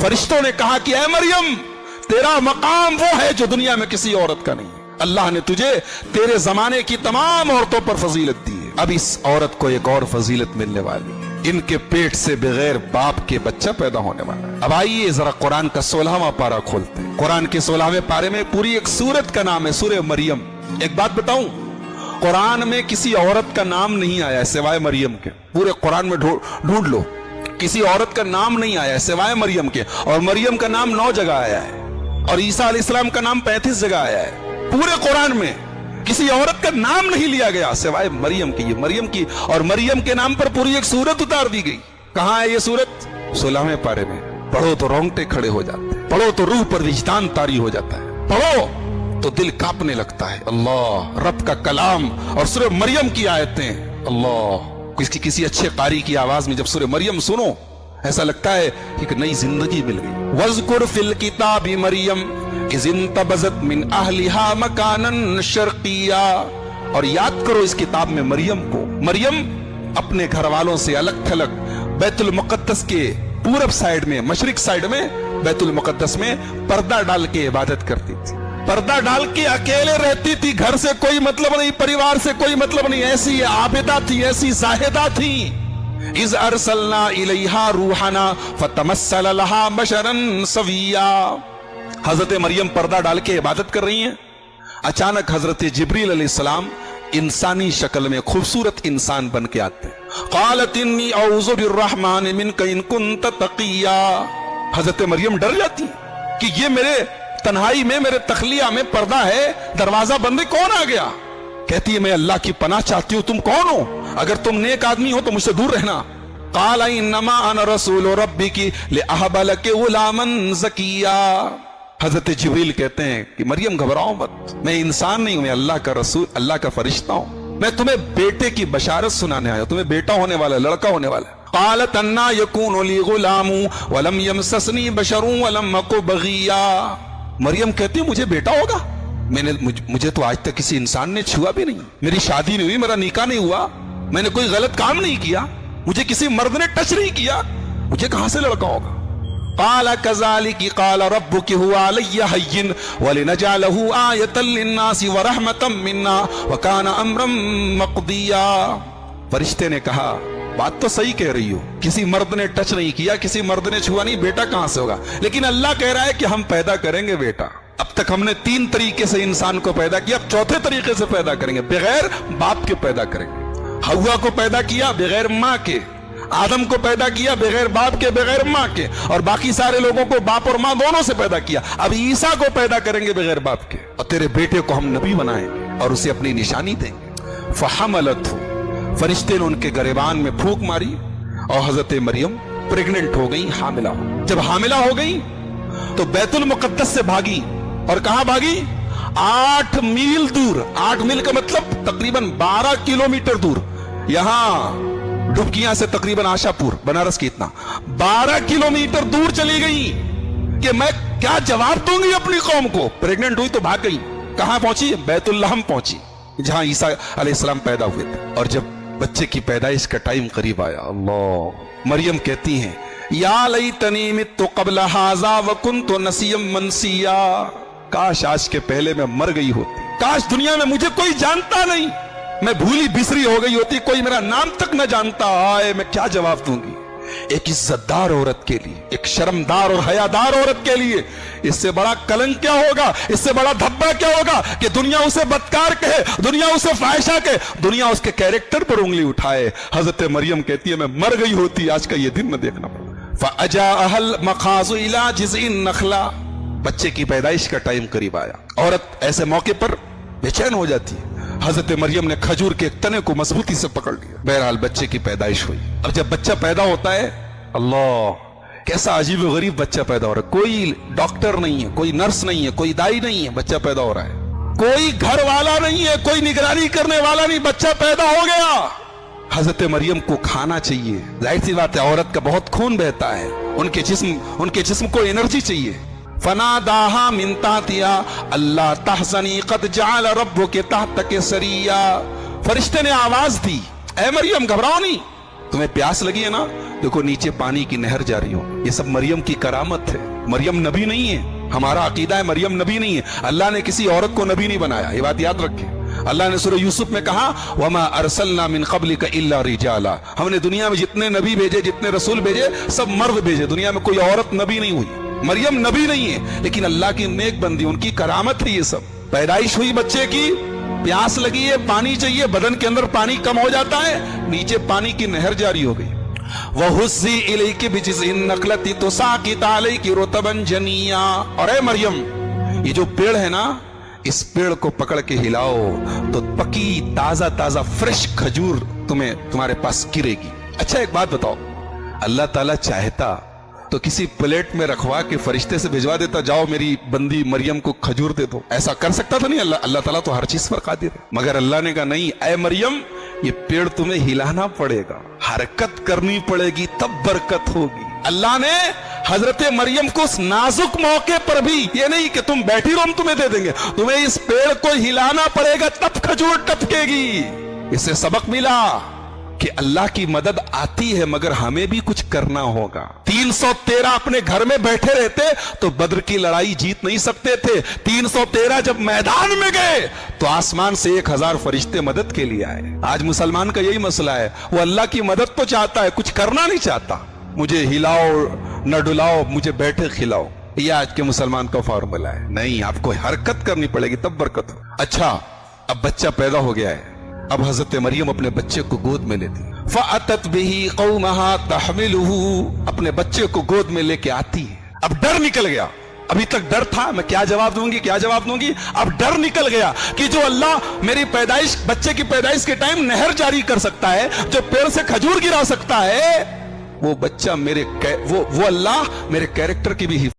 फरिश्तों ने कहा कि ऐ मरियम, तेरा मकाम वो है जो दुनिया में किसी औरत का नहीं है। अल्लाह ने तुझे तेरे जमाने की तमाम औरतों पर फजीलत दी है। अब इस औरत को एक और फजीलत मिलने वाली है, इनके पेट से बगैर बाप के बच्चा पैदा होने वाला है। अब आइए जरा कुरान का 16वां पारा खोलते हैं। कुरान के 16वें पारे में पूरी एक सूरत का नाम है, सूरह मरियम। एक बात बताऊं, कुरान में किसी औरत का नाम नहीं आया है सिवाय मरियम के। पूरे कुरान में ढूंढ लो, किसी औरत का नाम नहीं आया है सिवाय मरियम के। और मरियम का नाम 9 जगह आया है और ईसा अलैहिस्सलाम का नाम 35 जगह आया है। पूरे कुरान में किसी औरत का नाम नहीं लिया गया सिवाय मरियम की। ये मरियम की, और मरियम के नाम पर पूरी एक सूरत उतार दी गई। कहां है ये सूरत? 16वें पारे में। पढ़ो तो रोंगटे खड़े हो जाते हैं, पढ़ो तो रूह पर विजदान तारी हो जाता है, पढ़ो तो दिल कांपने लगता है। अल्लाह, रब का कलाम और सूरह मरियम की आयतें, अल्लाह, किसी अच्छे कारी की आवाज में जब सूरह मरियम सुनो ऐसा लगता है कि एक नई जिंदगी मिल गई। वज़कुर फिल किताबी मरियम इज़ इंतबज़त मिन अहलिहा मकानन शर्क़िया। और याद करो इस किताब में मरियम को। मरियम अपने घर वालों से अलग थलग बैतुल मुक़द्दस के पूरब साइड में, मशरिक साइड में बैतुल मुक़द्दस में पर्दा डाल के इबादत करती थी। पर्दा डाल के अकेले रहती थी, घर से कोई मतलब नहीं, परिवार से कोई मतलब नहीं। ऐसी आबिदा थी, ऐसी जाहिदा थी। इज़ अरसलना इलैहा रूहना फतमस्सल लहा बशरन सविया। हजरत मरियम पर्दा डाल के इबादत कर रही हैं। अचानक हजरत जिब्रील अलैहिस्सलाम इंसानी शक्ल में खूबसूरत इंसान बन के आते हैं। क़ालत इन्नी औज़ु बिर्रहमान मिनका इन कुन्त तक़िया। हजरत मरियम डर जाती कि ये मेरे तन्हाई में, मेरे तखलिया में पर्दा है, दरवाजा बंद है, कौन आ गया? कहती है मैं अल्लाह की पनाह चाहती हूं, तुम कौन हो? अगर तुम नेक आदमी हो तो मुझसे दूर रहना। क़ाल इन्नमा अना रसूल रब्बिकी लिअहब लकी गुलामन ज़किया। हजरत जिब्रील कहते हैं कि मरियम घबराओ मत, मैं इंसान नहीं हूं, मैं अल्लाह का रसूल, अल्लाह का फरिश्ता हूं। मैं तुम्हें बेटे की बशारत सुनाने आया, तुम्हें बेटा होने वाला, लड़का होने वाला। क़ालत अन्ना यकूनु ली गुलामु वलम यमससनी बशरुन वलम अकु बगिया। मरियम कहती है मुझे बेटा होगा? मुझे तो आज तक किसी इंसान ने छुआ भी नहीं, मेरी शादी नहीं हुई, मेरा निकाह नहीं हुआ, मैंने कोई गलत काम नहीं किया, मुझे किसी मर्द ने टच नहीं किया, मुझे कहां से लड़का होगा? क़ाल कज़ालिकी क़ाल रब्बुकी हुवा अलय्या हय्यिन वलिनजअलहु आयतन लिन्नासि व रहमतम मिन्ना व कान अम्रम मक़दिया। फरिश्ते ने कहा बात तो सही कह रही हो, किसी मर्द ने टच नहीं किया, किसी मर्द ने छुआ नहीं, बेटा कहां से होगा? लेकिन अल्लाह कह रहा है कि हम पैदा करेंगे बेटा। अब तक हमने 3 तरीके से इंसान को पैदा किया, अब चौथे तरीके से पैदा करेंगे, बगैर बाप के पैदा करेंगे। हव्वा को पैदा किया बगैर माँ के, आदम को पैदा किया बगैर बाप के, बगैर माँ के, और बाकी सारे लोगों को बाप और माँ दोनों से पैदा किया। अब ईसा को पैदा करेंगे बगैर बाप के, और तेरे बेटे को हम नबी बनाएंगे और उसे अपनी निशानी देंगे। फहमलतहु, फरिश्ते ने उनके गरेबान में फूंक मारी और हजरत मरियम प्रेग्नेंट हो गई, हामिला हो। जब हामिला हो गई तो बैतुल मुक़द्दस से भागी, और कहां भागी? 8 मील दूर। 8 मील का मतलब तकरीबन 12 किलोमीटर दूर। यहां डुबकियां से तकरीबन आशापुर, बनारस की इतना 12 किलोमीटर दूर चली गई कि मैं क्या जवाब दूंगी अपनी कौम को। प्रेग्नेंट हुई तो भाग गई। कहां पहुंची? बैतुल लहम पहुंची, जहां ईसा अलैहिस्सलाम पैदा हुए थे। और जब बच्चे की पैदाइश का टाइम करीब आया, अल्लाह, मरियम कहती हैं या लैतनी मित्तु क़ब्ल हाज़ा व कुन्तु नसिय्यम मनसिया। काश आज के पहले मैं मर गई होती, काश दुनिया में मुझे कोई जानता नहीं, मैं भूली बिसरी हो गई होती, कोई मेरा नाम तक न जानता। आए मैं क्या जवाब दूंगी एक इज्जतदार औरत के लिए, एक शर्मदार और हयादार औरत के लिए? इससे बड़ा कलंक क्या होगा, इससे बड़ा धब्बा क्या होगा कि दुनिया उसे बदकार कहे, दुनिया उसे फाहिशा कहे, दुनिया उसके कैरेक्टर पर उंगली उठाए। हजरत मरियम कहती है मैं मर गई होती, आज का ये दिन न देखना पड़ा। फ़अजाअहल मखाज़ु इला जिज़इन नखला। बच्चे की पैदाइश का टाइम करीब आया। औरत ऐसे मौके पर बेचैन हो जाती है। हजरत मरियम ने खजूर के एक तने को मजबूती से पकड़ लिया। बहरहाल बच्चे की पैदाइश हुई। अब जब बच्चा पैदा होता है, अल्लाह, कैसा अजीब व गरीब बच्चा पैदा हो रहा है। कोई डॉक्टर नहीं है, कोई नर्स नहीं है, कोई दाई नहीं है, बच्चा पैदा हो रहा है। कोई घर वाला नहीं है, कोई निगरानी करने वाला नहीं, बच्चा पैदा हो गया। हजरत मरियम को खाना चाहिए, जाहिर सी बात है, औरत का बहुत खून बहता है, उनके जिस्म को एनर्जी चाहिए। फनादाहा मिन ताहतिहा अल्ला तहज़नी क़द जअल रब्बुकी तहतकी सरिया। फरिश्ते ने आवाज दी, ऐ मरियम घबराओ नहीं, तुम्हें प्यास लगी है ना, देखो नीचे पानी की नहर जारी हो। ये सब मरियम की करामत है। मरियम नबी नहीं है। हमारा अकीदा है मरियम नबी नहीं है। अल्लाह ने किसी औरत को नबी नहीं बनाया, ये बात याद रखें। अल्लाह ने सूरह यूसुफ में कहा वमा अरसलना मिन क़ब्लिका इल्ला रिजाला, हमने दुनिया में जितने नबी भेजे, जितने रसूल भेजे, सब मर्द भेजे, दुनिया में कोई औरत नबी नहीं हुई। मरियम नबी नहीं है, लेकिन अल्लाह की नेक बंदी, उनकी करामत है। ये सब पैदाइश हुई बच्चे की, प्यास लगी है, पानी चाहिए, बदन के अंदर पानी कम हो जाता है, नीचे पानी की नहर जारी हो गई। वहुस्सी इलैकी बिजिज़िन नखलती तुसाकित अलैकी रुतबन जनिया। और ए मरियम, ये जो पेड़ है ना, इस पेड़ को पकड़ के हिलाओ तो पकी ताजा ताजा फ्रेश खजूर तुम्हारे पास गिरेगी। अच्छा एक बात बताओ, अल्लाह ताला चाहता तो किसी प्लेट में रखवा के फरिश्ते से भिजवा देता, जाओ मेरी बंदी मरियम को खजूर दे दो। ऐसा कर सकता था नहीं अल्लाह ताला तो हर चीज पर कादिर है। मगर अल्लाह ने कहा नहीं, ऐ मरियम, ये पेड़ तुम्हें हिलाना पड़ेगा, हरकत करनी पड़ेगी, तब बरकत होगी। अल्लाह ने हजरत मरियम को उस नाजुक मौके पर भी ये नहीं कि तुम बैठी रहो हम तुम्हें दे देंगे, तुम्हें इस पेड़ को हिलाना पड़ेगा तब खजूर टपकेगी। इससे सबक मिला कि अल्लाह की मदद आती है मगर हमें भी कुछ करना होगा। 313 अपने घर में बैठे रहते तो बद्र की लड़ाई जीत नहीं सकते थे। 313 जब मैदान में गए तो आसमान से 1000 फरिश्ते मदद के लिए आए। आज मुसलमान का यही मसला है, वो अल्लाह की मदद तो चाहता है, कुछ करना नहीं चाहता। मुझे हिलाओ न डुलाओ, मुझे बैठे खिलाओ, ये आज के मुसलमान का फॉर्मूला है। नहीं, आपको हरकत करनी पड़ेगी तब बरकत हो। अच्छा, अब बच्चा पैदा हो गया है, अब हजरत मरियम अपने बच्चे को गोद में लेती। फ़अतत बिही क़ौमहा तहमिलुहु, अपने बच्चे को गोद में लेके आती है। अब डर निकल गया, अभी तक डर था मैं क्या जवाब दूंगी क्या जवाब दूंगी, अब डर निकल गया कि जो अल्लाह मेरी पैदाइश, बच्चे की पैदाइश के टाइम नहर जारी कर सकता है, जो पेड़ से खजूर गिरा सकता है, वो बच्चा मेरे वो अल्लाह मेरे कैरेक्टर की भी